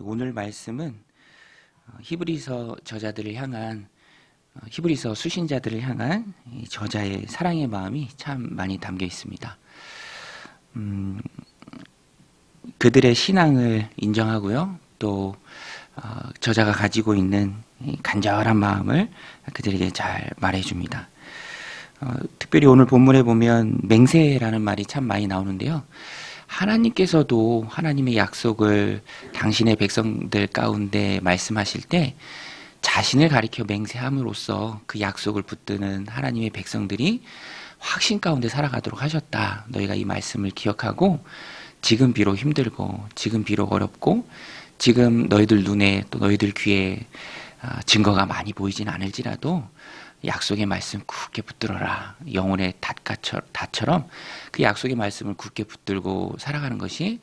오늘 말씀은 히브리서 저자들을 향한 히브리서 수신자들을 향한 이 저자의 사랑의 마음이 참 많이 담겨 있습니다. 그들의 신앙을 인정하고요. 또 저자가 가지고 있는 이 간절한 마음을 그들에게 잘 말해줍니다. 특별히 오늘 본문에 보면 맹세라는 말이 참 많이 나오는데요. 하나님께서도 하나님의 약속을 당신의 백성들 가운데 말씀하실 때 자신을 가리켜 맹세함으로써 그 약속을 붙드는 하나님의 백성들이 확신 가운데 살아가도록 하셨다. 너희가 이 말씀을 기억하고 지금 비록 힘들고 지금 비록 어렵고 지금 너희들 눈에 또 너희들 귀에 증거가 많이 보이진 않을지라도 약속의 말씀 굳게 붙들어라. 영혼의 닷처럼 그 약속의 말씀을 굳게 붙들고 살아가는 것이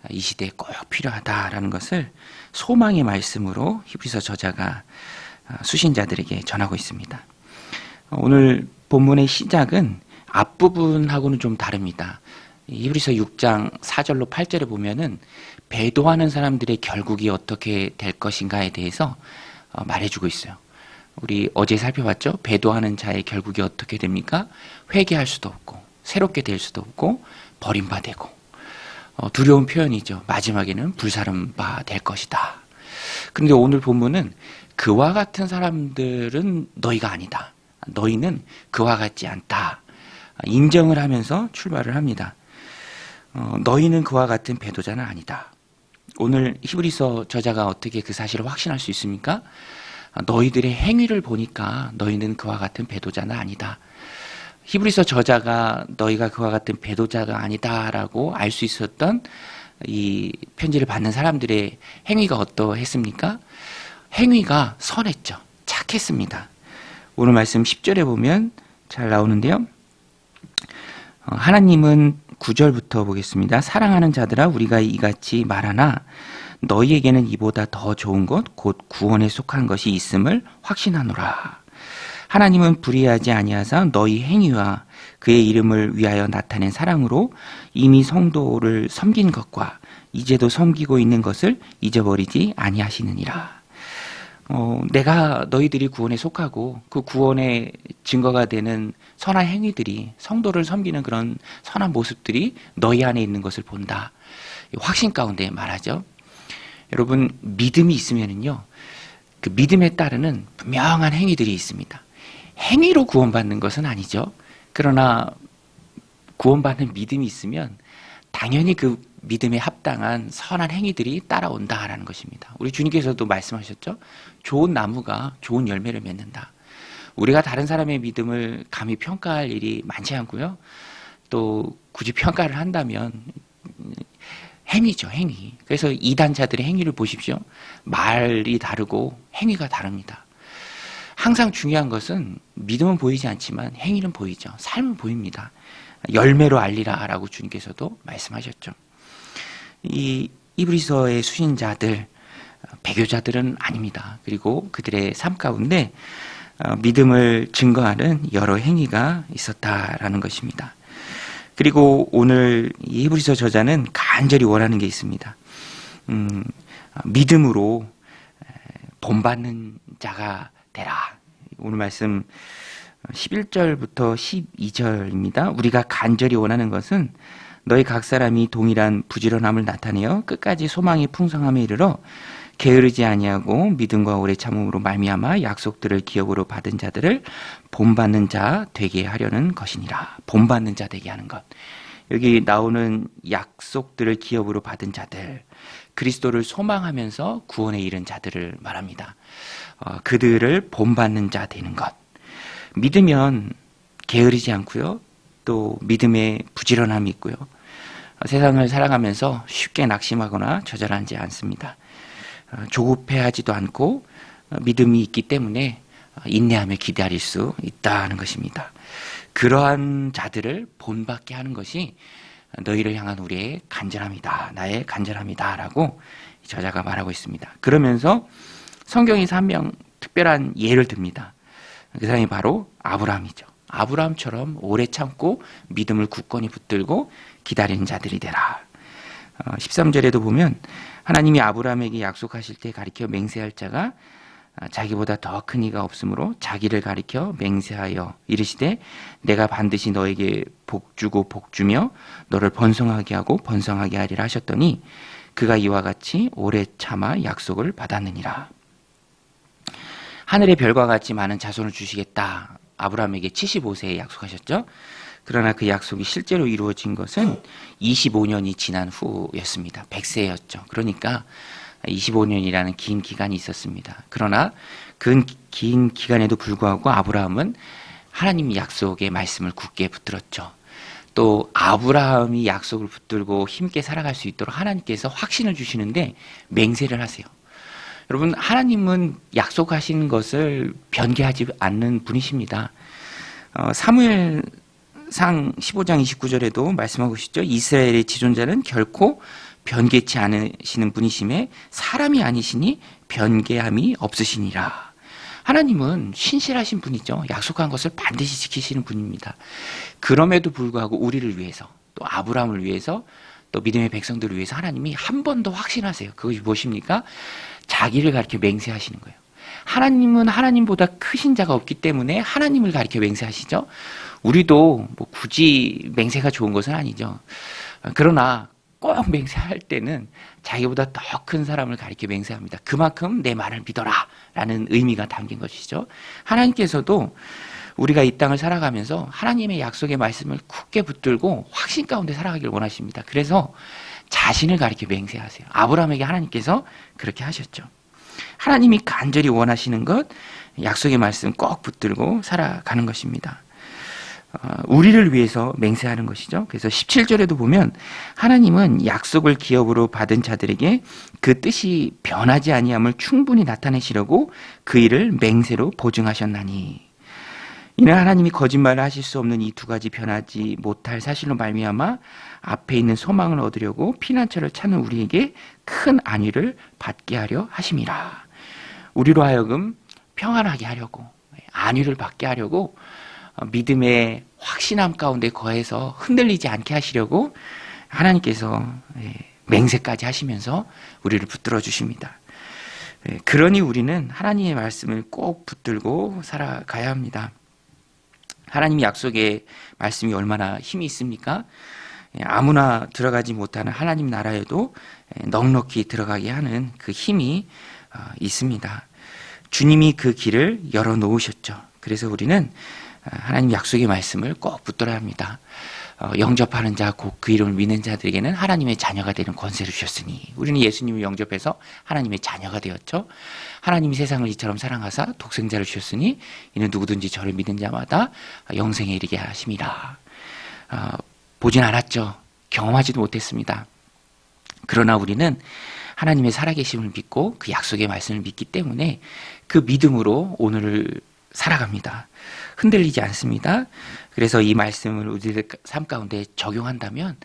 이 시대에 꼭 필요하다라는 것을 소망의 말씀으로 히브리서 저자가 수신자들에게 전하고 있습니다. 오늘 본문의 시작은 앞부분하고는 좀 다릅니다. 히브리서 6장 4절로 8절에 보면은 배도하는 사람들의 결국이 어떻게 될 것인가에 대해서 말해주고 있어요. 우리 어제 살펴봤죠? 배도하는 자의 결국이 어떻게 됩니까? 회개할 수도 없고 새롭게 될 수도 없고 버림받고 두려운 표현이죠. 마지막에는 불사름바 될 것이다. 그런데 오늘 본문은 그와 같은 사람들은 너희가 아니다. 너희는 그와 같지 않다. 인정을 하면서 출발을 합니다. 너희는 그와 같은 배도자는 아니다. 오늘 히브리서 저자가 어떻게 그 사실을 확신할 수 있습니까? 너희들의 행위를 보니까 너희는 그와 같은 배도자는 아니다. 히브리서 저자가 너희가 그와 같은 배도자가 아니다라고 알 수 있었던 이 편지를 받는 사람들의 행위가 어떠했습니까? 행위가 선했죠. 착했습니다. 오늘 말씀 10절에 보면 잘 나오는데요. 하나님은 9절부터 보겠습니다. 사랑하는 자들아 우리가 이같이 말하나 너희에게는 이보다 더 좋은 것 곧 구원에 속한 것이 있음을 확신하노라. 하나님은 불의하지 아니하사 너희 행위와 그의 이름을 위하여 나타낸 사랑으로 이미 성도를 섬긴 것과 이제도 섬기고 있는 것을 잊어버리지 아니하시느니라. 내가 너희들이 구원에 속하고 그 구원의 증거가 되는 선한 행위들이 성도를 섬기는 그런 선한 모습들이 너희 안에 있는 것을 본다. 확신 가운데 말하죠. 여러분 믿음이 있으면은요 그 믿음에 따르는 분명한 행위들이 있습니다. 행위로 구원받는 것은 아니죠. 그러나 구원받는 믿음이 있으면 당연히 그 믿음에 합당한 선한 행위들이 따라온다라는 것입니다. 우리 주님께서도 말씀하셨죠. 좋은 나무가 좋은 열매를 맺는다. 우리가 다른 사람의 믿음을 감히 평가할 일이 많지 않고요. 또 굳이 평가를 한다면 행위죠, 행위. 그래서 이단자들의 행위를 보십시오. 말이 다르고 행위가 다릅니다. 항상 중요한 것은 믿음은 보이지 않지만 행위는 보이죠. 삶은 보입니다. 열매로 알리라라고 주님께서도 말씀하셨죠. 이 히브리서의 수신자들, 배교자들은 아닙니다. 그리고 그들의 삶 가운데 믿음을 증거하는 여러 행위가 있었다라는 것입니다. 그리고 오늘 이 히브리서 저자는 간절히 원하는 게 있습니다. 믿음으로 본받는 자가 되라. 오늘 말씀 11절부터 12절입니다. 우리가 간절히 원하는 것은 너희 각 사람이 동일한 부지런함을 나타내어 끝까지 소망의 풍성함에 이르러 게으르지 아니하고 믿음과 오래 참음으로 말미암아 약속들을 기업으로 받은 자들을 본받는 자 되게 하려는 것이니라. 본받는 자 되게 하는 것. 여기 나오는 약속들을 기업으로 받은 자들, 그리스도를 소망하면서 구원에 이른 자들을 말합니다. 그들을 본받는 자 되는 것. 믿으면 게으르지 않고요. 또 믿음에 부지런함이 있고요. 세상을 살아가면서 쉽게 낙심하거나 좌절하지 않습니다. 조급해하지도 않고 믿음이 있기 때문에 인내하며 기다릴 수 있다는 것입니다. 그러한 자들을 본받게 하는 것이 너희를 향한 우리의 간절함이다. 나의 간절함이다. 라고 저자가 말하고 있습니다. 그러면서 성경에서 한 명 특별한 예를 듭니다. 그 사람이 바로 아브라함이죠. 아브라함처럼 오래 참고 믿음을 굳건히 붙들고 기다리는 자들이 되라. 13절에도 보면 하나님이 아브라함에게 약속하실 때 가리켜 맹세할 자가 자기보다 더 큰 이가 없으므로 자기를 가리켜 맹세하여 이르시되 내가 반드시 너에게 복 주고 복 주며 너를 번성하게 하고 번성하게 하리라 하셨더니 그가 이와 같이 오래 참아 약속을 받았느니라. 하늘의 별과 같이 많은 자손을 주시겠다. 아브라함에게 75세에 약속하셨죠. 그러나 그 약속이 실제로 이루어진 것은 25년이 지난 후였습니다. 100세였죠. 그러니까 25년이라는 긴 기간이 있었습니다. 그러나 그 긴 기간에도 불구하고 아브라함은 하나님 약속의 말씀을 굳게 붙들었죠. 또 아브라함이 약속을 붙들고 힘있게 살아갈 수 있도록 하나님께서 확신을 주시는데 맹세를 하세요. 여러분, 하나님은 약속하신 것을 변개하지 않는 분이십니다. 사무엘상 15장 29절에도 말씀하고 계시죠. 이스라엘의 지존자는 결코 변개치 않으시는 분이심에 사람이 아니시니 변개함이 없으시니라. 하나님은 신실하신 분이죠. 약속한 것을 반드시 지키시는 분입니다. 그럼에도 불구하고 우리를 위해서, 또 아브라함을 위해서, 또 믿음의 백성들을 위해서 하나님이 한 번 더 확신하세요. 그것이 무엇입니까? 자기를 가리켜 맹세하시는 거예요. 하나님은 하나님보다 크신 자가 없기 때문에 하나님을 가리켜 맹세하시죠. 우리도 뭐 굳이 맹세가 좋은 것은 아니죠. 그러나 꼭 맹세할 때는 자기보다 더 큰 사람을 가리켜 맹세합니다. 그만큼 내 말을 믿어라 라는 의미가 담긴 것이죠. 하나님께서도 우리가 이 땅을 살아가면서 하나님의 약속의 말씀을 굳게 붙들고 확신 가운데 살아가길 원하십니다. 그래서 자신을 가리켜 맹세하세요. 아브라함에게 하나님께서 그렇게 하셨죠. 하나님이 간절히 원하시는 것, 약속의 말씀 꼭 붙들고 살아가는 것입니다. 우리를 위해서 맹세하는 것이죠. 그래서 17절에도 보면 하나님은 약속을 기업으로 받은 자들에게 그 뜻이 변하지 아니함을 충분히 나타내시려고 그 일을 맹세로 보증하셨나니, 이는 하나님이 거짓말을 하실 수 없는 이 두 가지 변하지 못할 사실로 말미암아 앞에 있는 소망을 얻으려고 피난처를 찾는 우리에게 큰 안위를 받게 하려 하심이라. 우리로 하여금 평안하게 하려고, 안위를 받게 하려고, 믿음의 확신함 가운데 거해서 흔들리지 않게 하시려고 하나님께서 맹세까지 하시면서 우리를 붙들어 주십니다. 그러니 우리는 하나님의 말씀을 꼭 붙들고 살아가야 합니다. 하나님 약속의 말씀이 얼마나 힘이 있습니까? 아무나 들어가지 못하는 하나님 나라에도 넉넉히 들어가게 하는 그 힘이 있습니다. 주님이 그 길을 열어놓으셨죠. 그래서 우리는 하나님 약속의 말씀을 꼭 붙들어야 합니다. 영접하는 자, 곧 그 이름을 믿는 자들에게는 하나님의 자녀가 되는 권세를 주셨으니, 우리는 예수님을 영접해서 하나님의 자녀가 되었죠. 하나님이 세상을 이처럼 사랑하사 독생자를 주셨으니 이는 누구든지 저를 믿는 자마다 영생에 이르게 하심이라. 보진 않았죠. 경험하지도 못했습니다. 그러나 우리는 하나님의 살아계심을 믿고 그 약속의 말씀을 믿기 때문에 그 믿음으로 오늘을 살아갑니다. 흔들리지 않습니다. 그래서 이 말씀을 우리들 삶 가운데 적용한다면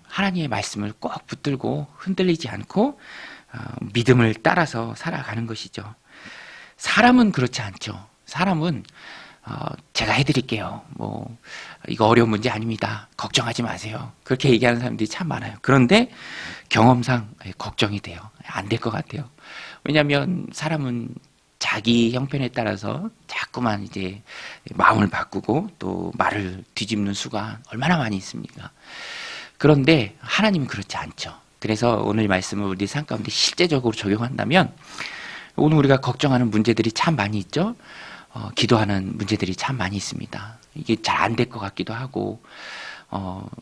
하나님의 말씀을 꼭 붙들고 흔들리지 않고 믿음을 따라서 살아가는 것이죠. 사람은 그렇지 않죠. 사람은 제가 해드릴게요. 뭐 이거 어려운 문제 아닙니다. 걱정하지 마세요. 그렇게 얘기하는 사람들이 참 많아요. 그런데 경험상 걱정이 돼요. 안 될 것 같아요. 왜냐하면 사람은 자기 형편에 따라서 자꾸만 이제 마음을 바꾸고 또 말을 뒤집는 수가 얼마나 많이 있습니까? 그런데 하나님은 그렇지 않죠. 그래서 오늘 말씀을 우리 삶 가운데 실제적으로 적용한다면 오늘 우리가 걱정하는 문제들이 참 많이 있죠. 기도하는 문제들이 참 많이 있습니다. 이게 잘 안 될 것 같기도 하고,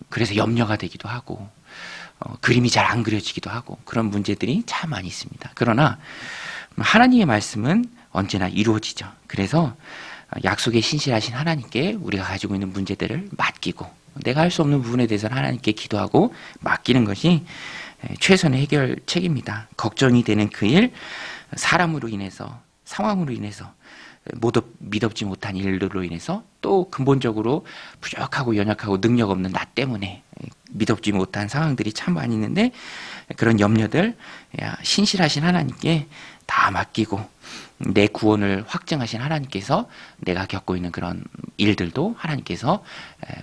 그래서 염려가 되기도 하고, 그림이 잘 안 그려지기도 하고, 그런 문제들이 참 많이 있습니다. 그러나 하나님의 말씀은 언제나 이루어지죠. 그래서 약속에 신실하신 하나님께 우리가 가지고 있는 문제들을 맡기고, 내가 할 수 없는 부분에 대해서는 하나님께 기도하고 맡기는 것이 최선의 해결책입니다. 걱정이 되는 그 일, 사람으로 인해서, 상황으로 인해서, 믿업지 못한 일들로 인해서, 또 근본적으로 부족하고 연약하고 능력 없는 나 때문에 믿업지 못한 상황들이 참 많이 있는데, 그런 염려들 신실하신 하나님께 다 맡기고 내 구원을 확증하신 하나님께서 내가 겪고 있는 그런 일들도 하나님께서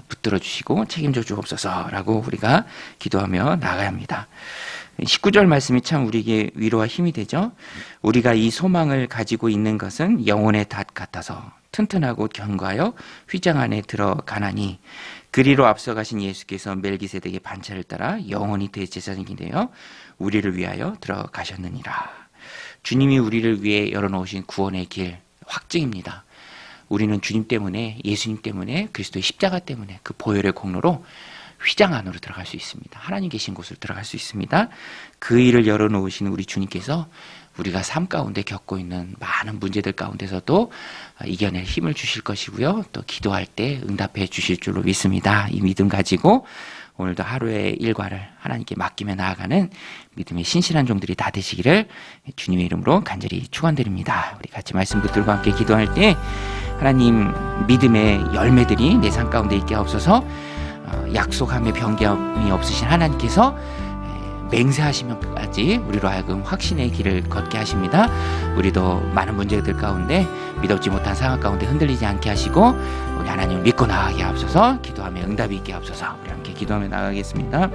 붙들어 주시고 책임져 주옵소서라고 우리가 기도하며 나아가야 합니다. 19절 말씀이 참 우리에게 위로와 힘이 되죠. 우리가 이 소망을 가지고 있는 것은 영혼의 닷 같아서 튼튼하고 견고하여 휘장 안에 들어가나니 그리로 앞서가신 예수께서 멜기세덱의 반차를 따라 영원히 대제사장이 되어 우리를 위하여 들어가셨느니라. 주님이 우리를 위해 열어놓으신 구원의 길 확증입니다. 우리는 주님 때문에, 예수님 때문에, 그리스도의 십자가 때문에 그 보혈의 공로로 휘장 안으로 들어갈 수 있습니다. 하나님 계신 곳으로 들어갈 수 있습니다. 그 일을 열어놓으신 우리 주님께서 우리가 삶 가운데 겪고 있는 많은 문제들 가운데서도 이겨낼 힘을 주실 것이고요. 또 기도할 때 응답해 주실 줄로 믿습니다. 이 믿음 가지고 오늘도 하루의 일과를 하나님께 맡기며 나아가는 믿음의 신실한 종들이 다 되시기를 주님의 이름으로 간절히 축원드립니다. 우리 같이 말씀 붙들고 함께 기도할 때 하나님 믿음의 열매들이 내 삶 가운데 있게 하옵소서. 약속함에 변경이 없으신 하나님께서 맹세하시면까지 우리로 하여금 확신의 길을 걷게 하십니다. 우리도 많은 문제들 가운데 믿었지 못한 상황 가운데 흔들리지 않게 하시고 우리 하나님을 믿고 나아가게 하옵소서. 기도하며 응답이 있게 하옵소서. 우리 함께 기도하며 나아가겠습니다.